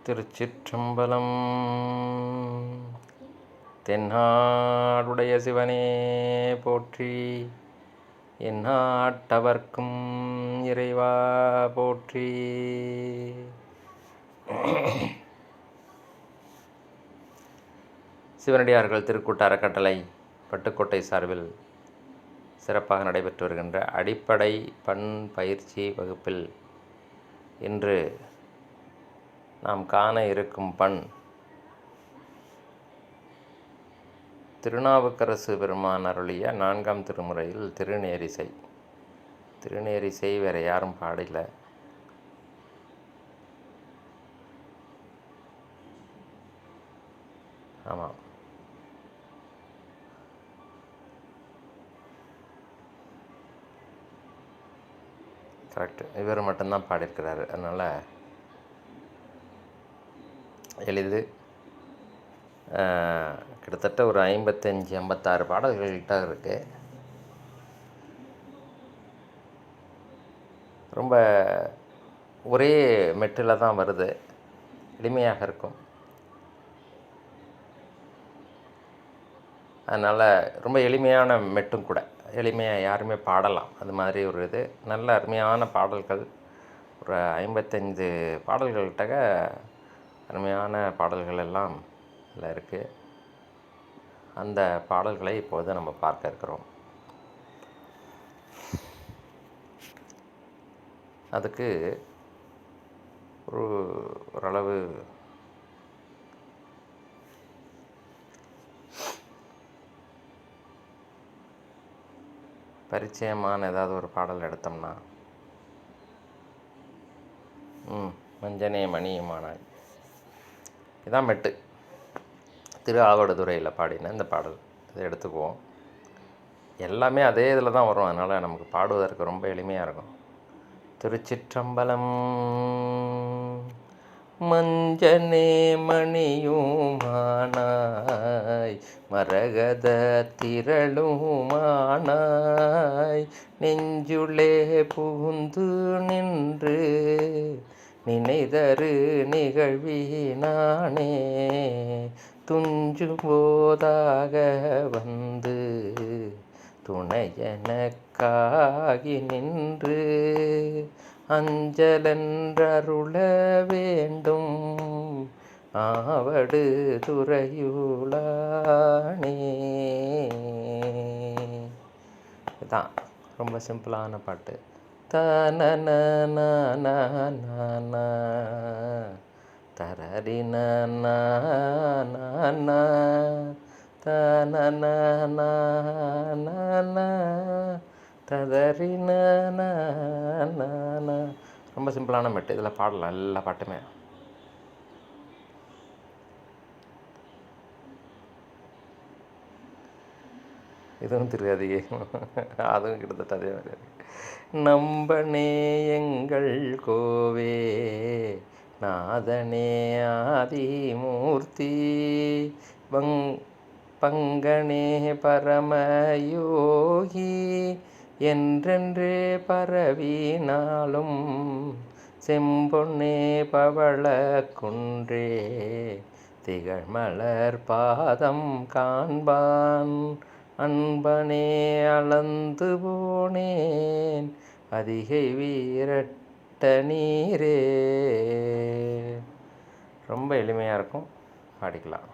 திருச்சிற்றம்பலம். தென்னாடுடைய சிவனே போற்றி, எந்நாட்டவர்க்கும் இறைவா போற்றி. சிவனடியார்கள் திருக்கூட்ட அறக்கட்டளை பட்டுக்கோட்டை சார்பில் சிறப்பாக நடைபெற்று வருகின்ற அடிப்படை பண் பயிற்சி வகுப்பில் இன்று நாம் காண இருக்கும் பண் திருநாவுக்கரசு பெருமான் அருளிய 4ஆம் திருமுறையில் திருநேரிசை. திருநேரிசை வேறு யாரும் பாடல. ஆமாம், கரெக்டு, இவர் மட்டும்தான் பாடியிருக்கிறாரு. அதனால் எளிது. கிட்டத்தட்ட ஒரு 55-56 பாடல்கள்கிட்ட இருக்குது. ரொம்ப ஒரே மெட்டில் தான் வருது, எளிமையாக இருக்கும். அதனால் ரொம்ப எளிமையான மெட்டும் கூட, எளிமையாக யாருமே பாடலாம். அது மாதிரி ஒரு இது நல்ல அருமையான பாடல்கள். ஒரு 55 பாடல்கள்கிட்ட அருமையான பாடல்கள் எல்லாம் இதில் இருக்குது. அந்த பாடல்களை இப்போது நம்ம பார்க்க இருக்கிறோம். அதுக்கு ஓரளவு பரிச்சயமான ஏதாவது ஒரு பாடல் எடுத்தோம்னா, மஞ்சனே மணியுமானாய், இதான் மெட்டு. திரு ஆவடுதுறையில் பாடின இந்த பாடல் இதை எடுத்துக்குவோம். எல்லாமே அதே இதில் தான் வரும். அதனால் நமக்கு பாடுவதற்கு ரொம்ப எளிமையாக இருக்கும். திருச்சிற்றம்பலம். மஞ்சனே மணியுமானாய், மரகத திரளுமானாய், நெஞ்சுளே புகுந்து நின்று நினைதரு நிகழ்வினானே, துஞ்சு போதாக வந்து துணையனக்காகி நின்று அஞ்சலென்றருள வேண்டும் ஆவடு துறையுளானே. இதுதான் ரொம்ப சிம்பிளான பாட்டு. தனன தரரின தனன ததரின. ரொம்ப சிம்பிளான மெட்டு, இதில் பாடலாம் எல்லா பாட்டுமே. இதுவும் தெரியாதையே, அதுவும் கிட்டத்தட்ட அதே மாதிரி. நம்பனே எங்கள் கோவே, நாதனே ஆதிமூர்த்தி, பங்கனே பரமயோகி, என்றென்றே பரவினாலும் செம்பொன்னே பவள குன்றே, திகழ்மலர் பாதம் காண்பான் அன்பனே அளந்து போனேன் அதிகை வீரட்ட நீரே. ரொம்ப எளிமையாக இருக்கும், பாடிக்கலாம்.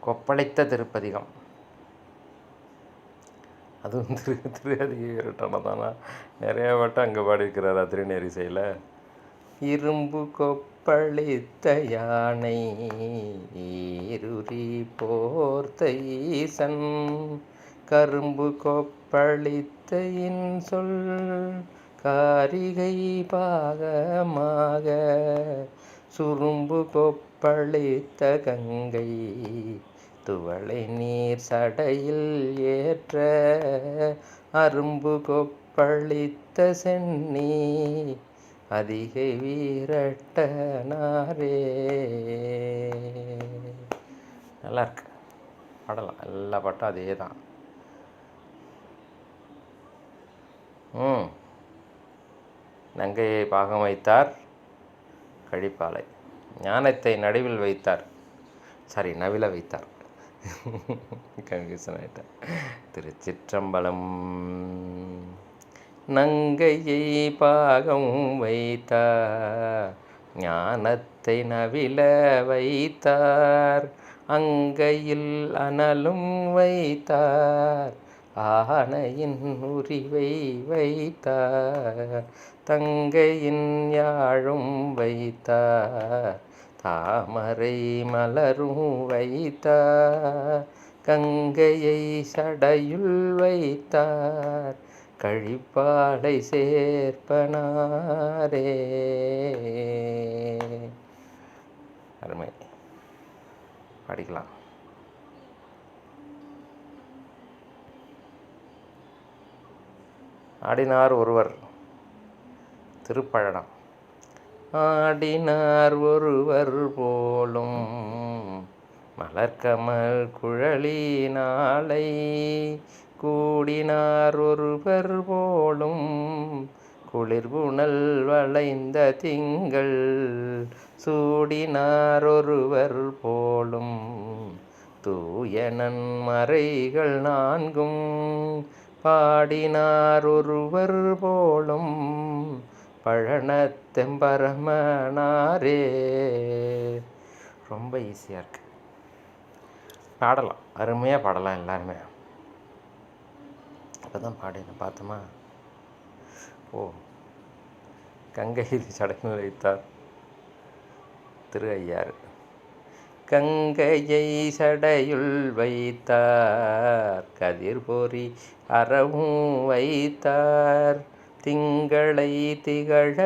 கொப்பளித்த திருப்பதிகம், அதுவும் திருஅதிகை வீரட்டனை தானே நிறையா வட்டம் அங்கே பாடியிருக்கிறாரா திருநேரிசையில். இரும்பு கொப்பளித்த யானை ஈருரி போர்த்த ஈசன், கரும்பு கொப்பளித்த இன்சொல் காரிகை பாகமாக, சுரும்பு கொப்பளித்த கங்கை துவளை நீர் சடையில் ஏற்ற, அரும்பு கொப்பளித்த சென்னி அதிகை வீரட்டனாரே. நல்லா இருக்கு, பாடலாம். எல்லா பாட்டும் அதே தான். நங்கையை பாகம் வைத்தார் கழிப்பாலை. ஞானத்தை நடுவில் வைத்தார், சாரி நவில வைத்தார். கன்ஃபியூஷன் ஆகிட்டேன். திருச்சிற்றம்பலம். நங்கையை பாகம் வைத்தார், ஞானத்தை நவில வைத்தார், அங்கையில் அனலும் வைத்தார், ஆனையின் உரிவை வைத்தார், தங்கையின் யாழும் வைத்தார், தாமரை மலரும் வைத்தார், கங்கையை சடையுள் வைத்தார், கழிப்பாலை சேர்ப்பனாரே. அருமை. படிக்கலாம். ஆடினார் ஒருவர். திருப்பழனம். ஆடினார் ஒருவர் போலும் மலர்கமல் குழலி நாளை, கூடினார் ஒருவர் போலும் குளிர்புனல் வளைந்த திங்கள், சூடினார் ஒருவர் போலும் தூயனன் மறைகள் நான்கும், பாடினார் ஒருவர் போலும் பழனத்தெம்பரமனாரே. ரொம்ப ஈஸியாக இருக்கு, பாடலாம், அருமையாக பாடலாம் எல்லாருமே. அப்போ தான் பாடின பார்த்தோமா. ஓ, கங்கையில் சடையில் வைத்தார். திரு ஐயாறு. கங்கையை சடையுள் வைத்தார், கதிர் பொறி அறவும் வைத்தார், திங்களை திகழ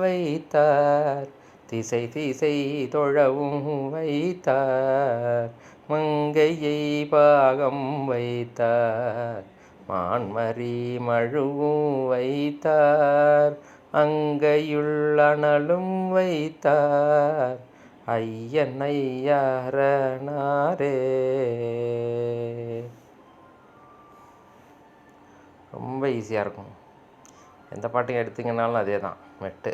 வைத்தார், திசை திசை தொழவும் வைத்தார், மங்கையை பாகம் வைத்தார், மான்மரி மழுவும் வைத்தார், அங்கையுள் அனலும் வைத்தார், ஐயன் ஐயாரனாரே. ரொம்ப ஈஸியாக இருக்கும். எந்த பாட்டையும் எடுத்திங்கனாலும் அதே தான் மெட்டு.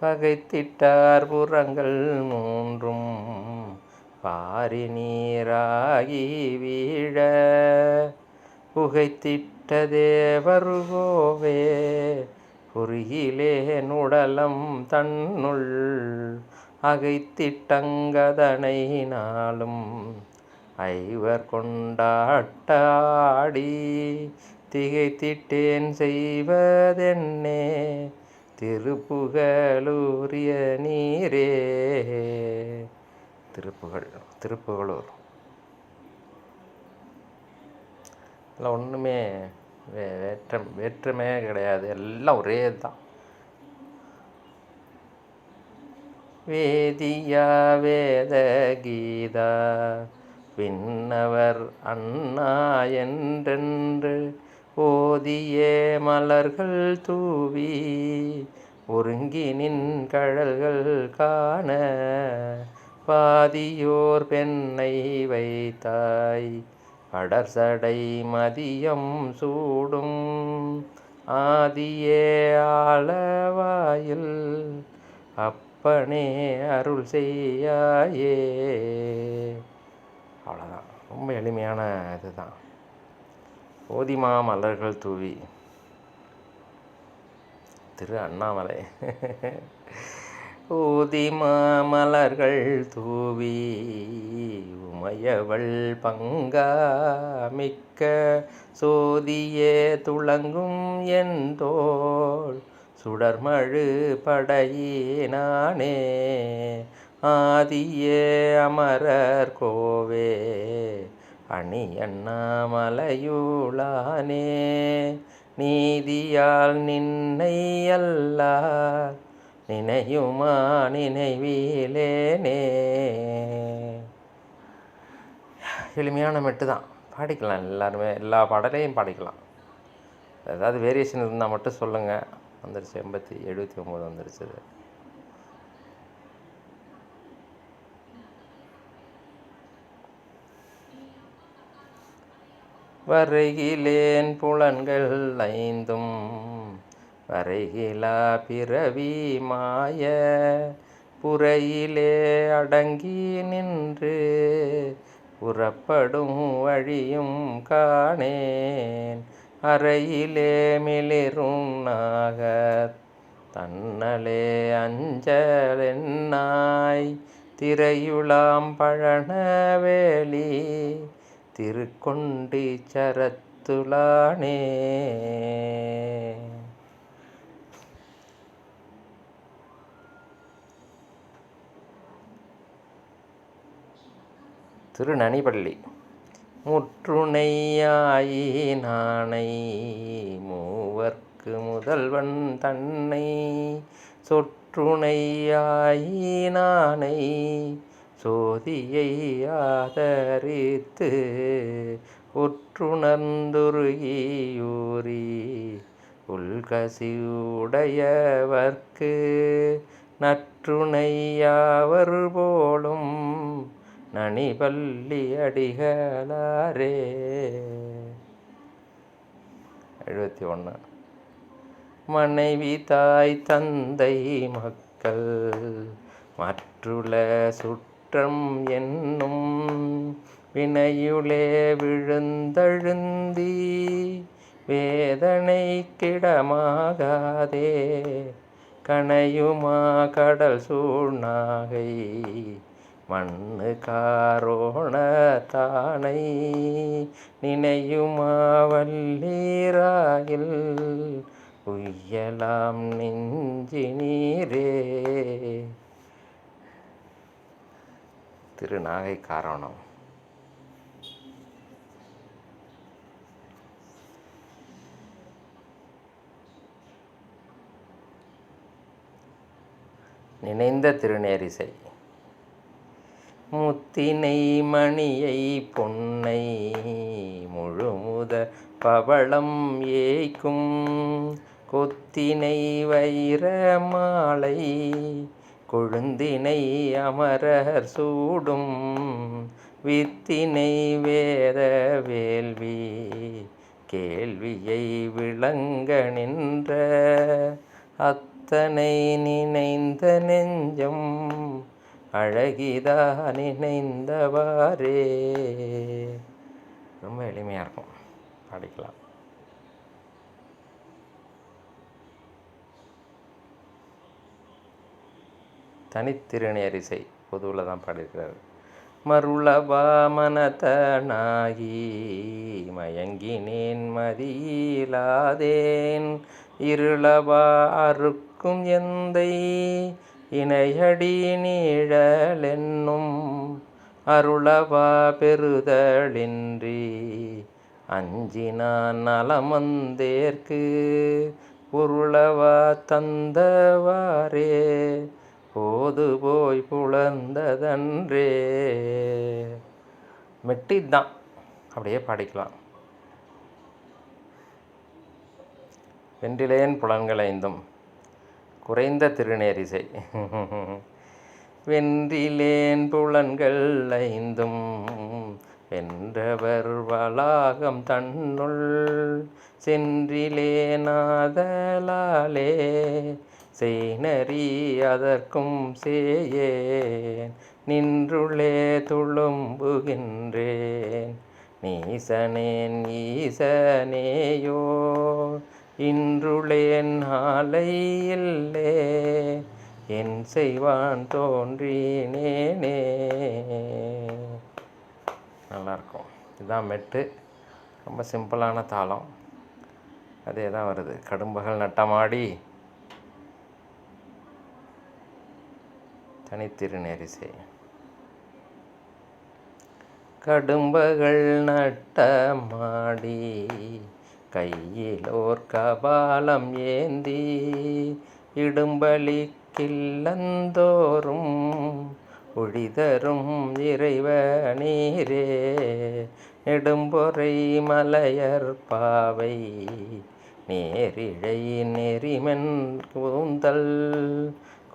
பகைத்திட்டார் புறங்கள் மூன்றும் பாரி நீராகி வீழ, புகைத்திட்ட தேவருகோவே பொறியிலே நுடலம் தன்னுள், அகைத்திட்டங்கதனை நாளும் ஐவர் கொண்டாட்டாடி, திகைத்திட்டேன் செய்வதென்னே திருப்புகலூரிய நீரே. திருப்புகலூர். இல்லை ஒன்றுமே வேற்றுமையே கிடையாது, எல்லாம் ஒரே தான். வேதியா வேத கீதா விண்ணவர் அண்ணா என்றென்று, ஓதியே மலர்கள் தூவி ஒருங்கினின் கழல்கள் காண, பாதியோர் பெண்ணை வைத்தாய் படர்சடை மதியம் சூடும், ஆதியே ஆளவாயில் அப்பனே அருள் செய்யாயே. அவ்வளோதான், ரொம்ப எளிமையான இதுதான். ஓதிமா மலர்கள் தூவி. திரு அண்ணாமலை. ஓதிமா மலர்கள் தூவி உமையவள் பங்கா மிக்க, சோதியே துளங்கும் என் தோள் சுடர்மழு படையினானே, ஆதியே அமரர் கோவே அணி அண்ணாமலையுளானே, நீதியால் நின்னை அல்லால் நினையுமா நினைவிலேனே. எளிமையான மெட்டு தான், பாடிக்கலாம் எல்லாருமே, எல்லா பாடலையும் பாடிக்கலாம். ஏதாவது வேரியேஷன் இருந்தால் மட்டும் சொல்லுங்கள். வந்துடுச்சு 79 வந்துடுச்சு. வரைகிலேன் புலன்கள் ஐந்தும் வரைகிலா பிறவி மாய புறையிலே அடங்கி நின்று புறப்படும் வழியும் காணேன் அறையிலே மிளிரும் நாகத் தன்னலே அஞ்சலென்னாய் திரையுலாம் பழனவேலி திருக்கொண்டீச்சரத்துளானே. திருநனிப்பள்ளி. முற்றுணையாயி நானை மூவர்க்கு முதல்வன் தன்னை சொற்றுணையாயி நானை சோதியை ஆதரித்து உற்றுணர்ந்துருகியூரி உள்கசிவுடையவர்க்கு நற்றுணையாவர் போலும் நனிபள்ளி அடிகளாரே. 71. மனைவி தாய் தந்தை மக்கள் மற்றுள சுற்றம் என்னும் வினையுளே விழுந்தழுந்தி வேதனை கிடமாகாதே கனையுமா கடல் சூழ்நாகை மண்ணு காரோண தானை நினையுமா வல்லீராகில் உய்யலாம் நெஞ்சினீரே. திருநாகை காரணம். நினைந்த திருநேரிசை. முத்தினை மணியை பொன்னை முழுமுத பவளம் ஏய்க்கும் கொத்தினை வைர மாலை கொழுந்தினை அமரர் சூடும் வித்தினை வேத வேள்வி கேள்வியை விளங்க நின்ற அத்தனை நினைந்த நெஞ்சம் அழகிதா நினைந்தவாறே. ரொம்ப எளிமையாக இருக்கும், படிக்கலாம். தனித்திருநேரிசை பொதுவில் தான் பாடியிருக்கிறார். மருளவா மனத்தனாகி மயங்கினேன் மதியிலாதேன் இருளவா அறுக்கும் எந்தை இணையடி நீழலென்னும் அருளவா பெறுதலின்றி அஞ்சினான் நலமந்தேற்கு பொருளவா தந்தவாறே போது போய் புலர்ந்ததன்றே. மெட்டிதான், அப்படியே பாடிக்கலாம். வென்றிலேன் புலன்கள் ஐந்தும் குறைந்த திருநேரிசை. வென்றிலேன் புலன்கள் ஐந்தும் வென்றவர் வளாகம் தன்னுள் சென்றிலேனாதலாலே செய்நறி அதற்கும் சேயேன் நின்றுளே துளும்புகின்றேன் நீசனேன் ஈசனேயோ இன்றுளேன் நாளை இல்லே என் செய்வான் தோன்றினேனே. நல்லாயிருக்கும். இதுதான் மெட்டு. ரொம்ப சிம்பிளான தாளம். அதே தான் வருது. கடும்பகல் நட்டமாடி தனித்திருநேரிசை. கடும்பகல் நட்டமாடி கையிலோர் கபாலம் ஏந்தி இடும்பலி கில்லந்தோறும் ஒழிதரும் இறைவனீரே நெடும்பொறை மலையர் பாவை நேரிழை நெறிமென் கூந்தல்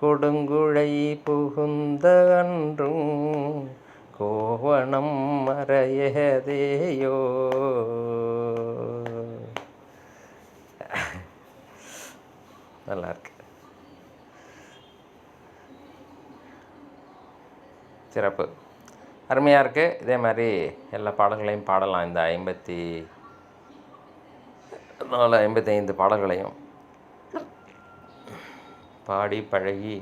கொடுங்குழை புகுந்த அன்றும் கோவணம் மறையதேயோ. நல்லாயிருக்கு, சிறப்பு, அருமையாக இருக்குது. இதே மாதிரி எல்லா பாடல்களையும் பாடலாம். இந்த 55 பாடல்களையும் பாடி பழகி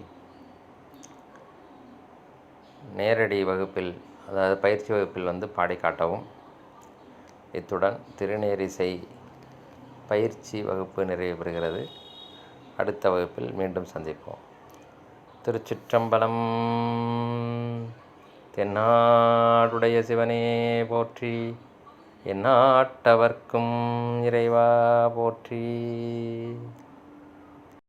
நேரடி வகுப்பில், அதாவது பயிற்சி வகுப்பில் வந்து பாடி காட்டவும். இத்துடன் திருநேரிசை பயிற்சி வகுப்பு நிறைவு பெறுகிறது. அடுத்த வகுப்பில் மீண்டும் சந்திப்போம். திருச்சிற்றம்பலம். தென்னாடுடைய சிவனே போற்றி, எந்நாட்டவர்க்கும் இறைவா போற்றி.